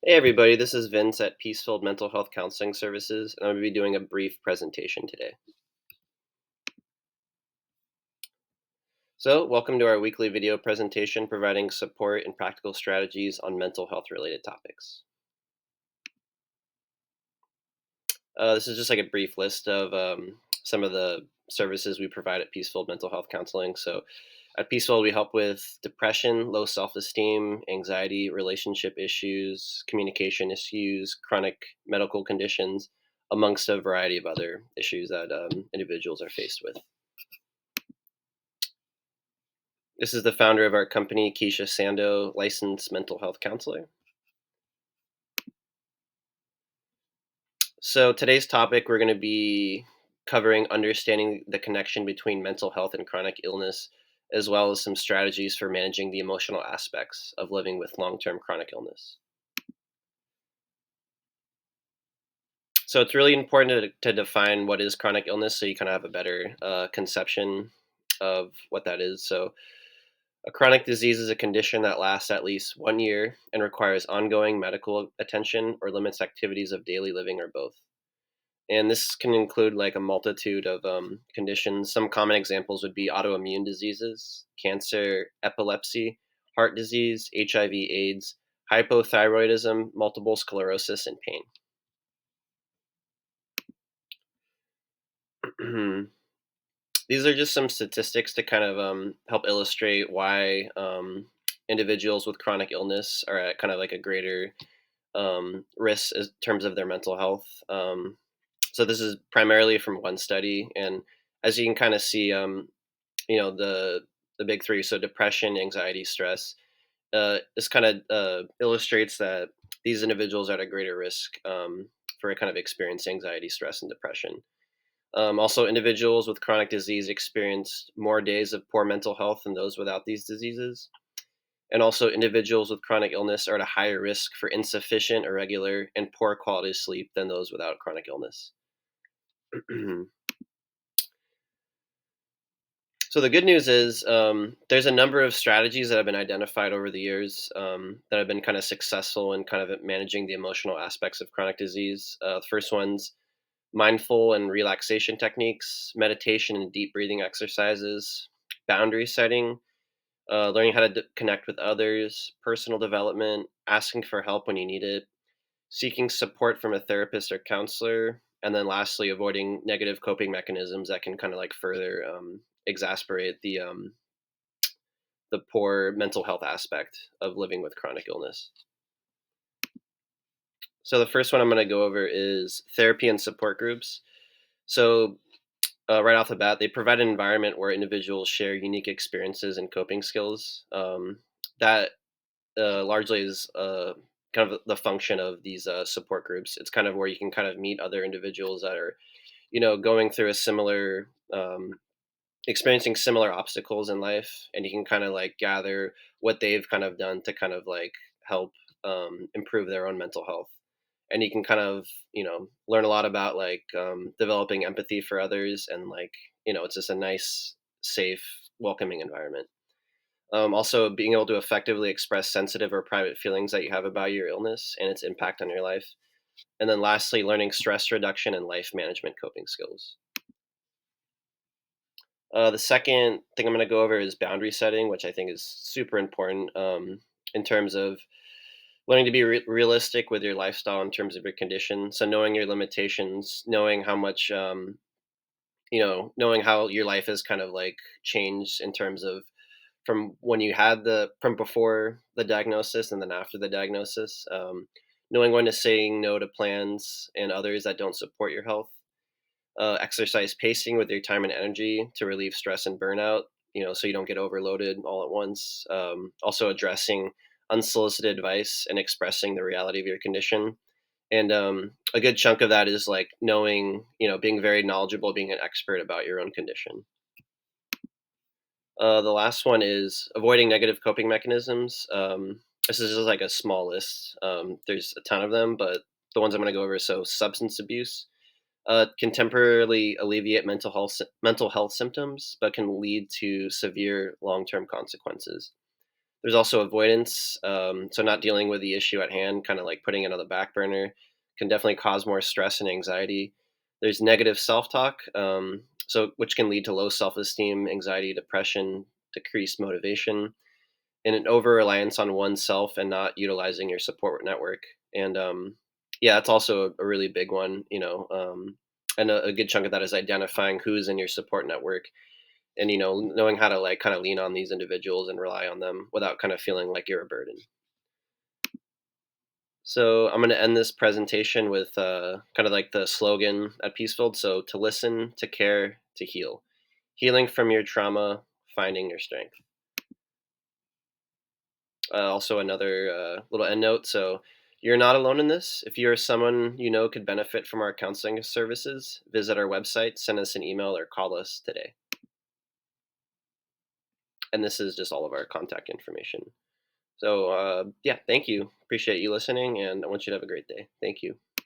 Hey everybody, this is Vince at Peaceful Mental Health Counseling Services, and I'm going to be doing a brief presentation today. So, welcome to our weekly video presentation providing support and practical strategies on mental health related topics. This is just like a brief list of some of the services we provide at Peaceful Mental Health Counseling. So, at Peaceful, we help with depression, low self esteem, anxiety, relationship issues, communication issues, chronic medical conditions, amongst a variety of other issues that individuals are faced with. This is the founder of our company, Keisha Sando, licensed mental health counselor. So today's topic, we're going to be covering understanding the connection between mental health and chronic illness, as well as some strategies for managing the emotional aspects of living with long-term chronic illness. So it's really important to define what is chronic illness so you kind of have a better conception of what that is. So a chronic disease is a condition that lasts at least 1 year and requires ongoing medical attention or limits activities of daily living or both. And this can include like a multitude of conditions. Some common examples would be autoimmune diseases, cancer, epilepsy, heart disease, HIV/AIDS, hypothyroidism, multiple sclerosis, and pain. These are just some statistics to kind of help illustrate why individuals with chronic illness are at kind of like a greater risk in terms of their mental health. So this is primarily from one study, and as you can kind of see, the big three, so depression, anxiety, stress. This kind of illustrates that these individuals are at a greater risk for kind of experience anxiety, stress, and depression. Also, individuals with chronic disease experience more days of poor mental health than those without these diseases. And also, individuals with chronic illness are at a higher risk for insufficient, irregular, and poor quality sleep than those without chronic illness. So the good news is there's a number of strategies that have been identified over the years that have been kind of successful in kind of managing the emotional aspects of chronic disease. The first one's mindful and relaxation techniques, meditation and deep breathing exercises, boundary setting, learning how to connect with others, personal development, asking for help when you need it, seeking support from a therapist or counselor, and then lastly, avoiding negative coping mechanisms that can kind of like further exasperate the poor mental health aspect of living with chronic illness. So the first one I'm going to go over is therapy and support groups. So right off the bat, they provide an environment where individuals share unique experiences and coping skills. That largely is kind of the function of these support groups. It's kind of where you can kind of meet other individuals that are, going through a similar, experiencing similar obstacles in life, and you can kind of like gather what they've kind of done to kind of like help improve their own mental health. And you can kind of, learn a lot about like developing empathy for others, and like, it's just a nice, safe, welcoming environment. Also, being able to effectively express sensitive or private feelings that you have about your illness and its impact on your life. And then lastly, learning stress reduction and life management coping skills. The second thing I'm going to go over is boundary setting, which I think is super important in terms of learning to be realistic with your lifestyle in terms of your condition. So knowing your limitations, knowing how much, knowing how your life has kind of like changed in terms of from when you had from before the diagnosis and then after the diagnosis. Knowing when to say no to plans and others that don't support your health. Exercise pacing with your time and energy to relieve stress and burnout, so you don't get overloaded all at once. Also, addressing unsolicited advice and expressing the reality of your condition. And a good chunk of that is like knowing, being very knowledgeable, being an expert about your own condition. The last one is avoiding negative coping mechanisms. This is just like a small list. There's a ton of them, but the ones I'm going to go over. So, substance abuse can temporarily alleviate mental health symptoms, but can lead to severe long term consequences. There's also avoidance, so not dealing with the issue at hand, kind of like putting it on the back burner, can definitely cause more stress and anxiety. There's negative self-talk, so which can lead to low self-esteem, anxiety, depression, decreased motivation, and an over reliance on oneself and not utilizing your support network. And yeah, that's also a really big one. And a good chunk of that is identifying who's in your support network, and knowing how to like kind of lean on these individuals and rely on them without kind of feeling like you're a burden. So I'm going to end this presentation with kind of like the slogan at Peacefield. So to listen, to care, to heal. Healing from your trauma, finding your strength. Also, another little end note. So you're not alone in this. If you're someone you know could benefit from our counseling services, visit our website, send us an email, or call us today. And this is just all of our contact information. So, yeah, thank you. Appreciate you listening, and I want you to have a great day. Thank you.